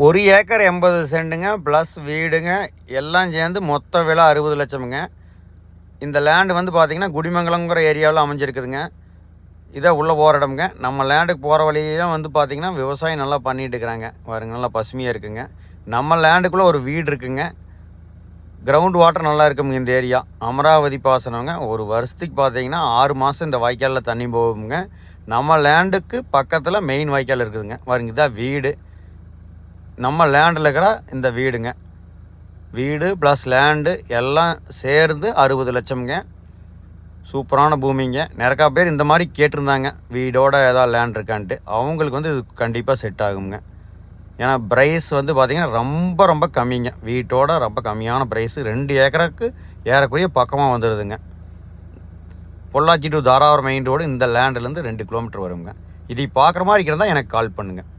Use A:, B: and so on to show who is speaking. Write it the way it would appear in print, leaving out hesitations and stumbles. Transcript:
A: 1 acre 80 சென்ட்டுங்க plus வீடுங்க எல்லாம் சேர்ந்து மொத்த விலை 60 லட்சமுங்க. இந்த லேண்டு வந்து பார்த்திங்கன்னா குடிமங்கலங்கிற ஏரியாவில் அமைஞ்சிருக்குதுங்க. இதை உள்ளே போகிற இடமுங்க. நம்ம லேண்டுக்கு போகிற வழியெல்லாம் வந்து பார்த்திங்கன்னா விவசாயம் நல்லா பண்ணிகிட்டு இருக்கிறாங்க பாருங்க, நல்லா பசுமையாக இருக்குங்க. நம்ம லேண்டுக்குள்ளே ஒரு வீடு இருக்குங்க. கிரவுண்ட் வாட்டர் நல்லா இருக்குங்க. இந்த ஏரியா அமராவதி பாசனங்க. ஒரு வருஷத்துக்கு பார்த்தீங்கன்னா 6 மாதம் இந்த வாய்க்காலில் தண்ணி போகுங்க. நம்ம லேண்டுக்கு பக்கத்தில் மெயின் வாய்க்கால் இருக்குதுங்க பாருங்க. இதான் வீடு, நம்ம லேண்டில் இருக்கிற இந்த வீடுங்க. வீடு ப்ளஸ் லேண்டு எல்லாம் சேர்ந்து 60 லட்சம்ங்க. சூப்பரான பூமிங்க. நிறையா பேர் இந்த மாதிரி கேட்டிருந்தாங்க, வீடோட ஏதாவது லேண்ட் இருக்கான்ட்டு. அவங்களுக்கு வந்து இது கண்டிப்பாக செட் ஆகுங்க. ஏன்னா ப்ரைஸ் வந்து பார்த்திங்கன்னா ரொம்ப ரொம்ப கம்மிங்க. வீட்டோட ரொம்ப கம்மியான ப்ரைஸு. 2 ஏக்கருக்கு ஏறக்குறைய பக்கமாக வந்துடுதுங்க. Pollachi to Dharapuram main road இந்த லேண்டுலேருந்து 2 கிலோமீட்டர் வருங்க. இதை பார்க்குற மாதிரி இருந்தால் எனக்கு கால் பண்ணுங்கள்.